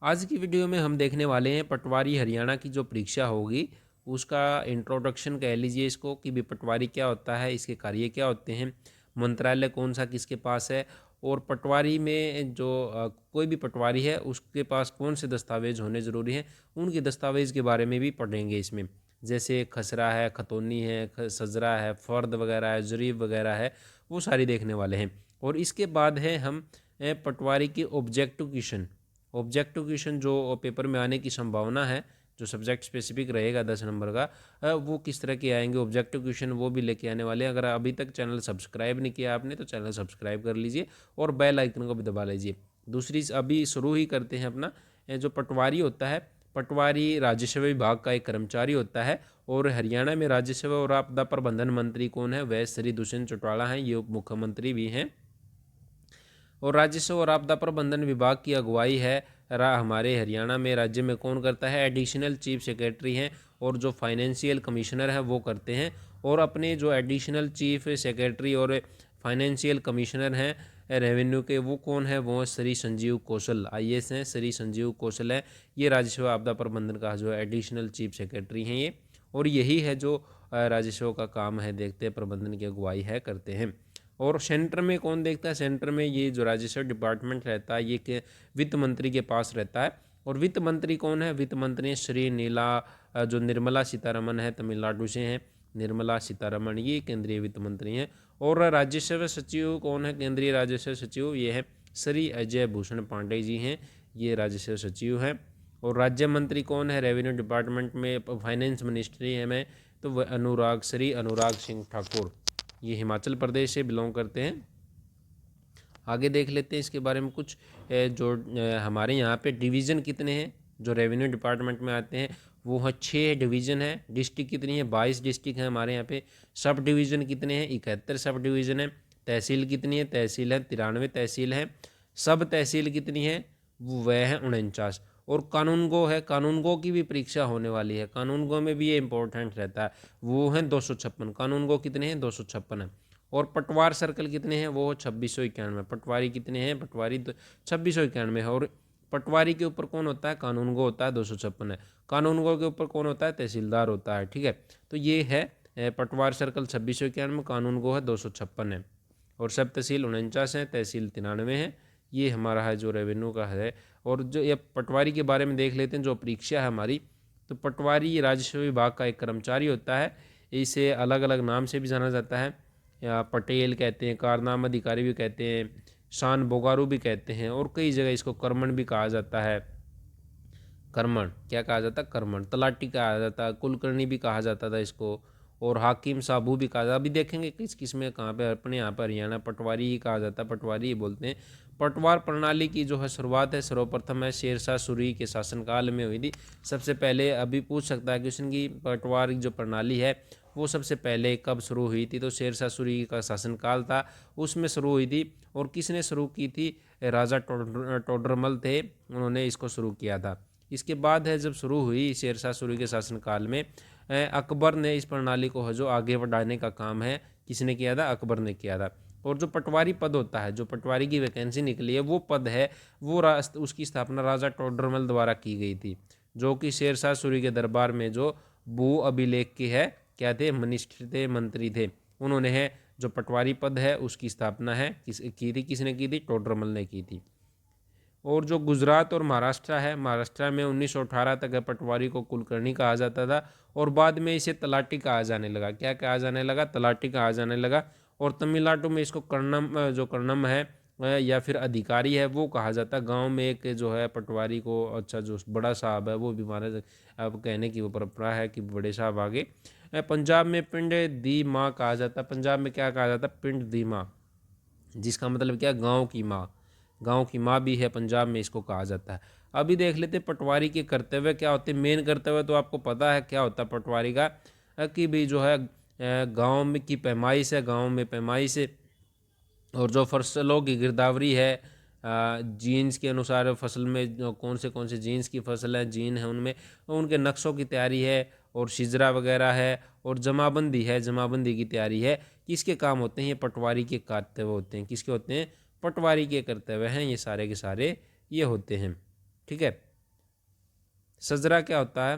आज की वीडियो में हम देखने वाले हैं पटवारी हरियाणा की जो परीक्षा होगी उसका इंट्रोडक्शन कह लीजिए इसको कि भी पटवारी क्या होता है, इसके कार्य क्या होते हैं, मंत्रालय कौन सा किसके पास है और पटवारी में जो कोई भी पटवारी है उसके पास कौन से दस्तावेज होने ज़रूरी हैं, उनके दस्तावेज़ के बारे में भी पढ़ेंगे इसमें। जैसे खसरा है, खतौनी है, सजरा है, फ़र्द वगैरह है, ज़रीब वगैरह है, वो सारी देखने वाले हैं। और इसके बाद है हम पटवारी की ऑब्जेक्टिव क्वेश्चन। ऑब्जेक्टिव क्वेश्चन जो पेपर में आने की संभावना है, जो सब्जेक्ट स्पेसिफिक रहेगा 10 नंबर का, वो किस तरह के आएंगे ऑब्जेक्टिव क्वेश्चन, वो भी लेके आने वाले हैं। अगर अभी तक चैनल सब्सक्राइब नहीं किया आपने तो चैनल सब्सक्राइब कर लीजिए और बेल आइकन को भी दबा लीजिए। दूसरी अभी शुरू ही करते हैं अपना। जो पटवारी होता है, पटवारी राजस्व विभाग का एक कर्मचारी होता है और हरियाणा में राजस्व और आपदा प्रबंधन मंत्री कौन है, वह श्री दुष्यंत चौटाला हैं, ये उप मुख्यमंत्री भी हैं। और राजस्व और आपदा प्रबंधन विभाग की अगुवाई है हमारे हरियाणा में राज्य में कौन करता है, एडिशनल चीफ सेक्रेटरी हैं। और जो फाइनेंशियल कमिश्नर है वो करते हैं। और अपने जो एडिशनल चीफ सेक्रेटरी और फाइनेंशियल कमिश्नर हैं रेवेन्यू के, वो कौन है, वो श्री संजीव कौशल आईएएस हैं, श्री संजीव कौशल है। ये राजस्व आपदा प्रबंधन का जो एडिशनल चीफ सेक्रेटरी हैं ये। और यही है जो राजस्व का काम है, देखते हैं प्रबंधन की अगुवाई है, करते हैं। और सेंटर में कौन देखता है, सेंटर में ये जो राजस्व डिपार्टमेंट रहता है ये वित्त मंत्री के पास रहता है। और वित्त मंत्री कौन है, वित्त मंत्री श्री जो निर्मला सीतारमण है, तमिलनाडु से हैं, निर्मला सीतारमण ये केंद्रीय वित्त मंत्री हैं। और राजस्व सचिव कौन है, केंद्रीय राजस्व सचिव ये है श्री अजय भूषण पांडे जी हैं, ये राजस्व सचिव हैं। और राज्य मंत्री कौन है रेवेन्यू डिपार्टमेंट में, फाइनेंस मिनिस्ट्री है में, तो वह श्री अनुराग सिंह ठाकुर, ये हिमाचल प्रदेश से बिलोंग करते हैं। आगे देख लेते हैं इसके बारे में कुछ। जो हमारे यहाँ पे डिवीज़न कितने हैं जो रेवेन्यू डिपार्टमेंट में आते हैं, वो है 6 डिवीज़न है। डिस्ट्रिक्ट कितनी है, 22 डिस्ट्रिक्ट है हमारे यहाँ पे। सब डिवीज़न कितने हैं, 71 सब डिवीज़न है। तहसील कितनी है, तहसील है 93 तहसील है। सब तहसील कितनी है, वह है 49। और कानून गो है, कानून गो की भी परीक्षा होने वाली है, कानून गो में भी ये इंपॉर्टेंट रहता है, वो है 256। कानून गो कितने हैं, 256 है। और पटवार सर्कल कितने हैं, वो 2691। पटवारी कितने हैं, पटवारी 2691 है। और पटवारी के ऊपर कौन होता है, कानून गो होता है, 256 है। कानून गो के ऊपर कौन होता है, तहसीलदार होता है, ठीक है। तो ये है पटवार सर्कल 2691, कानून गो है 256 है। और सब तहसील 49 है, तहसील 93 है। ये हमारा है जो रेवेन्यू का है। और जो ये पटवारी के बारे में देख लेते हैं, जो परीक्षा है हमारी, तो पटवारी राजस्व विभाग का एक कर्मचारी होता है। इसे अलग अलग नाम से भी जाना जाता है, या पटेल कहते हैं, कारनाम अधिकारी भी कहते हैं, शान बोगारू भी कहते हैं, और कई जगह इसको कर्मण भी कहा जाता है। कर्मण क्या कहा जाता है, कर्मण। तलाटी कहा जाता है, कुलकर्णी भी कहा जाता था इसको। और हाकिम साबू भी कहा जाता, अभी देखेंगे किस किस में कहाँ पे, अपने यहाँ पर हरियाणा पटवारी ही कहा जाता है, पटवारी ही बोलते हैं। पटवार प्रणाली की जो है शुरुआत है सर्वप्रथम है शेरशाह सूरी के शासनकाल में हुई थी। सबसे पहले अभी पूछ सकता है क्वेश्चन की पटवार जो प्रणाली है वो सबसे पहले कब शुरू हुई थी, तो शेरशाह सूरी का शासनकाल था उसमें शुरू हुई थी। और किसने शुरू की थी, राजा टोडरमल थे, उन्होंने इसको शुरू किया था। इसके बाद है जब शुरू हुई शेरशाह सूरी के शासनकाल में, अकबर ने इस प्रणाली को जो आगे बढ़ाने का काम है किसने किया था, अकबर ने किया था। और जो पटवारी पद होता है, जो पटवारी की वैकेंसी निकली है वो पद है, वो उसकी स्थापना राजा टोडरमल द्वारा की गई थी, जो कि शेरशाह सूरी के दरबार में जो भू अभिलेख के है क्या थे, मिनिस्टर थे, मंत्री थे। उन्होंने है जो पटवारी पद है उसकी स्थापना है की थी, किसने की थी, टोडरमल ने की थी। और जो गुजरात और महाराष्ट्र है, महाराष्ट्र में 1918 तक पटवारी को कुलकर्णी कहा जाता था, और बाद में इसे तलाटी कहा जाने लगा। क्या कहा जाने लगा, तलाटी कहा जाने लगा। और तमिलनाडु में इसको कर्णम, जो कर्णम है या फिर अधिकारी है वो कहा जाता है। गांव में एक जो है पटवारी को, अच्छा जो बड़ा साहब है वो भी माना, अब कहने की वो परंपरा है कि बड़े साहब आगे। पंजाब में पिंड दी माँ कहा जाता है, पंजाब में क्या कहा जाता है, पिंड दी माँ, जिसका मतलब क्या, गाँव की माँ, गांव की माँ भी है पंजाब में, इसको कहा जाता है। अभी देख लेते हैं पटवारी के कर्तव्य क्या होते हैं। मेन कर्तव्य तो आपको पता है क्या होता है पटवारी का, कि भी जो है गांव में की पैमाइश है, गांव में पैमाइश है। और जो फसलों की गिरदावरी है, जीन्स के अनुसार फसल में जो कौन से जीन्स की फसल है, जीन है उनमें, उनके नक्शों की तैयारी है। और शिजरा वगैरह है, और जमाबंदी है, जमाबंदी की तैयारी है। किसके काम होते हैं, ये पटवारी के कर्तव्य होते हैं। किसके होते हैं, पटवारी के कर्तव्य हैं ये सारे के सारे, ये होते हैं, ठीक है। सजरा क्या होता है?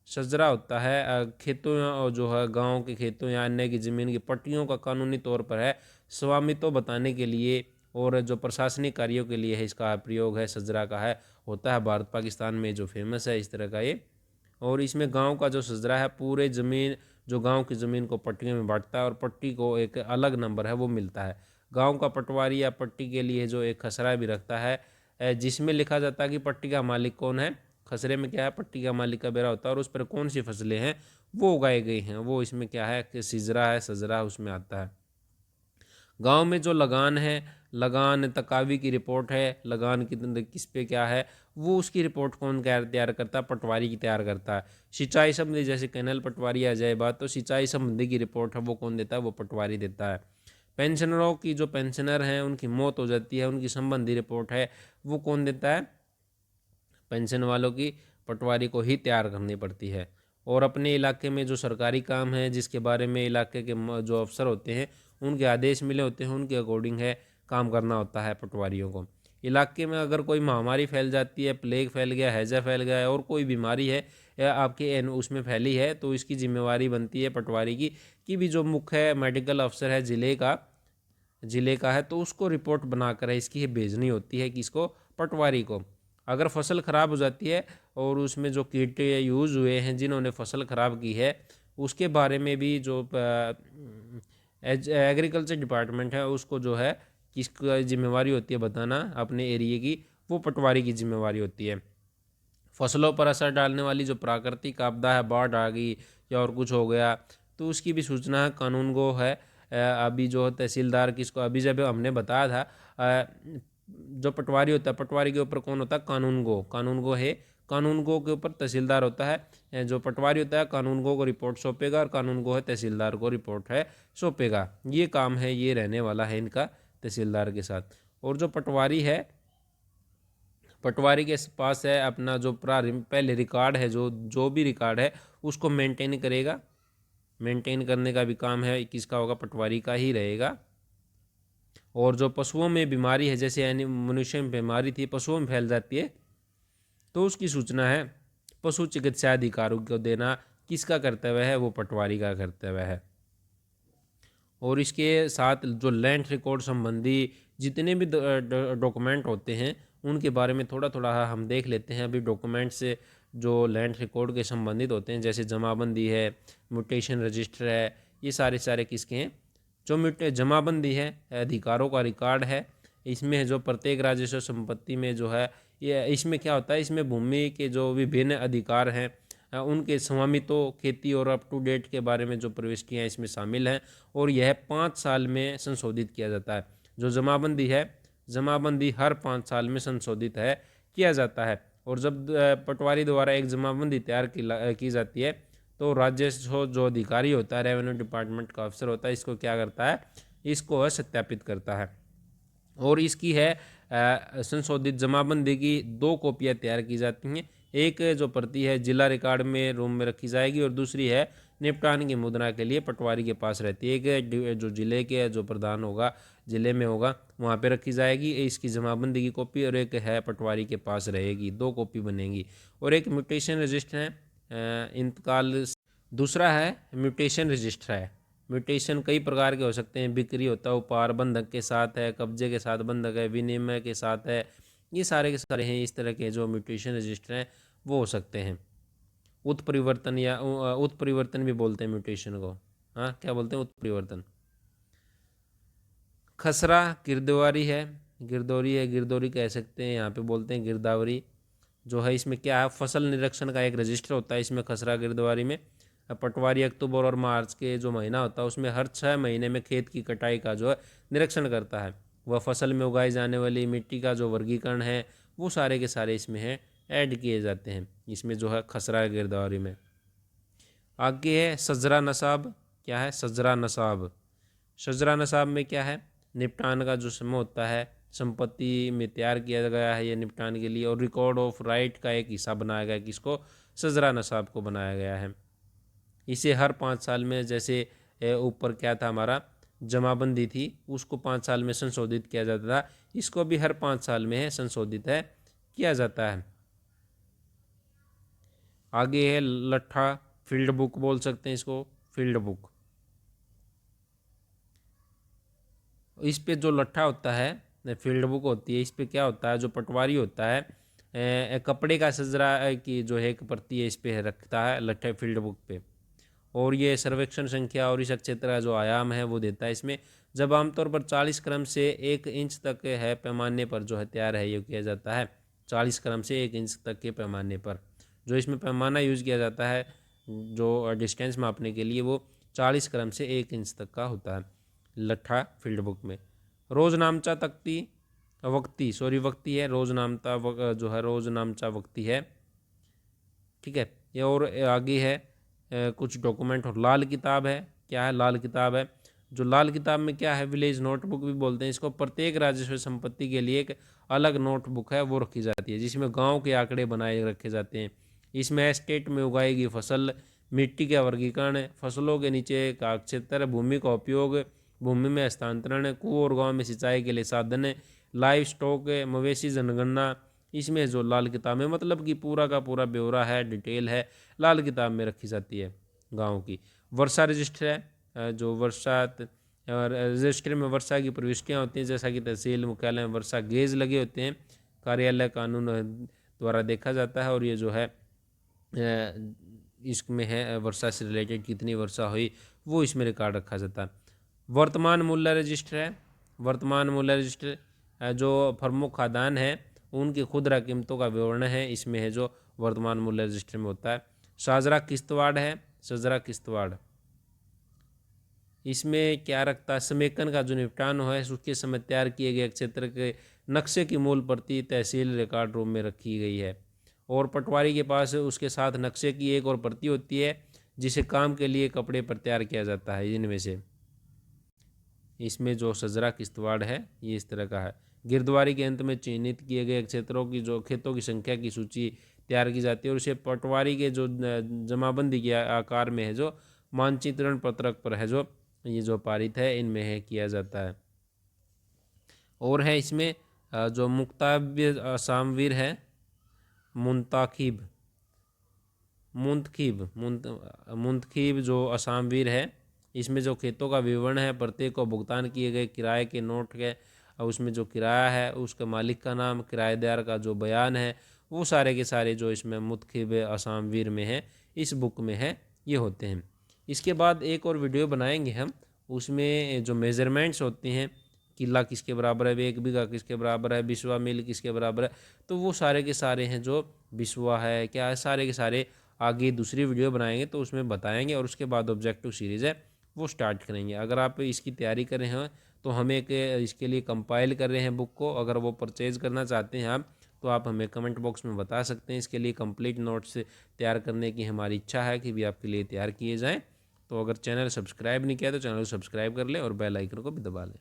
सजरा होता है खेतों और जो है गांव के खेतों या अन्य की ज़मीन की पट्टियों का कानूनी तौर पर है स्वामित्व बताने के लिए और जो प्रशासनिक कार्यों के लिए है इसका प्रयोग है सजरा का है होता है भारत पाकिस्तान में जो फेमस है इस तरह का ये। और इसमें गांव का जो सजरा है पूरे ज़मीन जो गांव की ज़मीन को पट्टियों में बांटता है और पट्टी को एक अलग नंबर है वो मिलता है। गांव का पटवारी या पट्टी के लिए जो एक खसरा भी रखता है जिसमें लिखा जाता है कि पट्टी का मालिक कौन है। खसरे में क्या है पट्टी का मालिक का बेरा होता है और उस पर कौन सी फसलें हैं वो उगाई गई हैं वो इसमें क्या है कि सिजरा है सजरा उसमें आता है। गांव में जो लगान है लगान तकावी की रिपोर्ट है लगान किस पे क्या है वो उसकी रिपोर्ट कौन तैयार करता है पटवारी की तैयार करता है। सिंचाई संबंधी जैसे कैनल पटवारी आ जाए बात तो सिंचाई संबंधी की रिपोर्ट है वो कौन देता है वो पटवारी देता है। पेंशनरों की जो पेंशनर हैं उनकी मौत हो जाती है उनकी संबंधी रिपोर्ट है वो कौन देता है पेंशन वालों की पटवारी को ही तैयार करनी पड़ती है। और अपने इलाके में जो सरकारी काम है जिसके बारे में इलाके के जो अफसर होते हैं उनके आदेश मिले होते हैं उनके अकॉर्डिंग है काम करना होता है पटवारियों को। इलाके में अगर कोई महामारी फैल जाती है प्लेग फैल गया हैजा फैल गया है और कोई बीमारी है या आपके उसमें फैली है तो इसकी जिम्मेवारी बनती है पटवारी की कि भी जो मुख्य मेडिकल अफसर है ज़िले का है तो उसको रिपोर्ट बनाकर है इसकी भेजनी होती है किसको पटवारी को। अगर फसल ख़राब हो जाती है और उसमें जो कीट यूज़ हुए हैं जिन्होंने फसल ख़राब की है उसके बारे में भी जो एग्रीकल्चर डिपार्टमेंट है उसको जो है किसकी जिम्मेवारी होती है बताना अपने एरिए की वो पटवारी की जिम्मेवारी होती है। फसलों पर असर डालने वाली जो प्राकृतिक आपदा है बाढ़ आ गई या और कुछ हो गया तो उसकी भी सूचना कानून गो है। अभी जो तहसीलदार किसको अभी जब हमने बताया था जो पटवारी होता है पटवारी के ऊपर कौन होता है कानून गो है कानून गो के ऊपर तहसीलदार होता है। जो पटवारी होता है कानून गो को रिपोर्ट सौंपेगा और कानून गो है तहसीलदार को रिपोर्ट है सौंपेगा। ये काम है ये रहने वाला है इनका तहसीलदार के साथ। और जो पटवारी के पास है अपना जो पहले रिकॉर्ड है जो जो भी रिकॉर्ड है उसको मेंटेन करेगा। मेंटेन करने का भी काम है किसका होगा पटवारी का ही रहेगा। और जो पशुओं में बीमारी है जैसे यानी मनुष्य में बीमारी थी पशुओं में फैल जाती है तो उसकी सूचना है पशु चिकित्सा अधिकारियों को देना किसका कर्तव्य है वो पटवारी का कर्तव्य है। और इसके साथ जो लैंड रिकॉर्ड संबंधी जितने भी डॉक्यूमेंट होते हैं उनके बारे में थोड़ा थोड़ा हम देख लेते हैं। अभी डॉक्यूमेंट से जो लैंड रिकॉर्ड के संबंधित होते हैं जैसे जमाबंदी है म्यूटेशन रजिस्टर है ये सारे किसके हैं जो जमाबंदी है अधिकारों का रिकॉर्ड है। इसमें जो प्रत्येक राजस्व संपत्ति में जो है ये इसमें क्या होता है इसमें भूमि के जो विभिन्न अधिकार हैं उनके स्वामित्व खेती और अप टू डेट के बारे में जो प्रविष्टियाँ इसमें शामिल हैं और यह 5 साल में संशोधित किया जाता है। जो जमाबंदी है जमाबंदी हर 5 साल में संशोधित है किया जाता है। और जब पटवारी द्वारा एक जमाबंदी तैयार की जाती है तो राजस्व जो अधिकारी होता है रेवेन्यू डिपार्टमेंट का अफसर होता है इसको क्या करता है इसको सत्यापित करता है। और इसकी है संशोधित जमाबंदी की 2 कॉपियाँ तैयार की जाती हैं। एक जो प्रति है जिला रिकॉर्ड में रूम में रखी जाएगी और दूसरी है निपटान की मुद्रा के लिए पटवारी के पास रहती है। एक जो जिले के जो प्रधान होगा जिले में होगा वहाँ पे रखी जाएगी इसकी जमाबंदी की कॉपी और एक है पटवारी के पास रहेगी 2 कॉपी बनेगी। और एक म्यूटेशन रजिस्टर है इंतकाल दूसरा है म्यूटेशन रजिस्टर है। म्यूटेशन कई प्रकार के हो सकते हैं बिक्री होता है उपहार बंधक के साथ है कब्जे के साथ बंधक है विनिमय के साथ है ये सारे के सारे हैं। इस तरह के जो म्यूटेशन रजिस्टर हैं वो हो सकते हैं। उत्परिवर्तन या उत्परिवर्तन भी बोलते हैं म्यूटेशन को। हाँ क्या बोलते हैं उत्परिवर्तन। खसरा गिरदौरी है गिरदौरी कह सकते हैं यहाँ पे बोलते हैं गिरदावरी जो है। इसमें क्या है फसल निरीक्षण का एक रजिस्टर होता है इसमें खसरा गिरदौरी में। पटवारी अक्टूबर और मार्च के जो महीना होता है उसमें हर 6 महीने में खेत की कटाई का जो है निरीक्षण करता है। वह फसल में उगाई जाने वाली मिट्टी का जो वर्गीकरण है वो सारे के सारे इसमें है ऐड किए जाते हैं इसमें जो है खसरा गिरदौरी में। आगे है सजरा नसाब। क्या है सजरा नसाब। सजरा नसाब में क्या है निपटान का जो समय होता है संपत्ति में तैयार किया गया है ये निपटान के लिए और रिकॉर्ड ऑफ राइट का एक हिस्सा बनाया गया है किसको सजरा नसाब को बनाया गया है। इसे हर 5 साल में जैसे ऊपर क्या था हमारा जमाबंदी थी उसको 5 साल में संशोधित किया जाता था इसको भी हर 5 साल में है संशोधित है किया जाता है। आगे है लट्ठा, फील्ड बुक बोल सकते हैं इसको, फील्ड बुक। इस पे जो लट्ठा होता है, फील्ड बुक होती है, इस पे क्या होता है, जो पटवारी होता है कपड़े का सजरा की जो है एक प्रति है इस पे रखता है लट्ठे फील्ड बुक पे, और ये सर्वेक्षण संख्या और इस क्षेत्र का जो आयाम है वो देता है इसमें। जब आमतौर पर 40 क्रम से 1 इंच तक है पैमाने पर जो हथियार है ये किया जाता है, 40 क्रम से 1 इंच तक के पैमाने पर जो इसमें पैमाना यूज़ किया जाता है जो डिस्टेंस मापने के लिए, वो 40 क्रम से 1 इंच तक का होता है लट्ठा फील्ड बुक में। रोजनामचा तख्ती वक्ती, सॉरी वक्ती है, रोजनामता जो है रोजनामचा वक्ती है, ठीक है। ये और आगे है कुछ डॉक्यूमेंट, और लाल किताब है। क्या है, लाल किताब है। जो लाल किताब में क्या है, विलेज नोटबुक भी बोलते हैं इसको। प्रत्येक राजस्व संपत्ति के लिए एक अलग नोटबुक है वो रखी जाती है, जिसमें गांव के आंकड़े बनाए रखे जाते हैं। इसमें एस्टेट में उगाई गई फसल, मिट्टी का वर्गीकरण, फसलों के नीचे का क्षेत्र, भूमि का उपयोग, भूमि में हस्तांतरण, कुओं और गाँव में सिंचाई के लिए साधन, लाइव स्टॉक, मवेशी जनगणना, इसमें जो लाल किताब में मतलब कि पूरा का पूरा ब्यौरा है, डिटेल है, लाल किताब में रखी जाती है गाँव की। वर्षा रजिस्टर है, जो वर्षा रजिस्टर में वर्षा की प्रविष्टियाँ होती हैं, जैसा कि तहसील मुख्यालय में वर्षा गेज लगे होते हैं, कार्यालय कानून द्वारा देखा जाता है। और ये जो है इसमें है वर्षा से रिलेटेड कितनी वर्षा हुई वो इसमें रिकॉर्ड रखा जाता है। वर्तमान मूल्य रजिस्टर है। वर्तमान मूल्य रजिस्टर जो प्रमुख खाद्यान्न है उनकी खुदरा कीमतों का विवरण है, इसमें है जो वर्तमान मूल्य रजिस्टर में होता है। साजरा किश्तवाड़ है, साजरा किश्तवाड़, इसमें क्या रखता है, समेकन का जो निपटान है उसके समय तैयार किए गए क्षेत्र के नक्शे की मूल प्रति तहसील रिकॉर्ड रूम में रखी गई है, और पटवारी के पास उसके साथ नक्शे की एक और प्रति होती है जिसे काम के लिए कपड़े पर तैयार किया जाता है। इनमें से इसमें जो सजरा किश्तवाड़ है ये इस तरह का है। गिरदवारी के अंत में चिन्हित किए गए क्षेत्रों की जो खेतों की संख्या की सूची तैयार की जाती है, और इसे पटवारी के जो जमाबंदी के आकार में है जो मानचित्रण पत्रक पर है जो ये जो पारित है इनमें है किया जाता है। और है इसमें जो मुक्ताब्य असामवीर है, मुंताखिब, मुंतखिब जो असामवीर है, इसमें जो खेतों का विवरण है, प्रत्येक को भुगतान किए गए किराए के नोट के, उसमें जो किराया है उसके मालिक का नाम, किराएदार का जो बयान है, वो सारे के सारे जो इसमें मुंतखिब असामवीर में है इस बुक में है ये होते हैं। इसके बाद एक और वीडियो बनाएंगे हम, उसमें जो मेजरमेंट्स होते हैं, किला किसके बराबर है, एक बीघा किसके बराबर है, बिस्वा मील किसके बराबर है, तो वो सारे के सारे हैं जो बिस्वा है क्या है, सारे के सारे आगे दूसरी वीडियो बनाएंगे तो उसमें बताएंगे। और उसके बाद ऑब्जेक्टिव सीरीज़ है वो स्टार्ट करेंगे। अगर आप इसकी तैयारी कर रहे हैं तो हमें एक इसके लिए कंपाइल कर रहे हैं बुक को, अगर वो परचेज़ करना चाहते हैं आप तो आप हमें कमेंट बॉक्स में बता सकते हैं। इसके लिए कंप्लीट नोट्स तैयार करने की हमारी इच्छा है कि भी आपके लिए तैयार किए जाएँ। तो अगर चैनल सब्सक्राइब नहीं किया तो चैनल को सब्सक्राइब कर लें और बेल आइकन को भी दबा लें।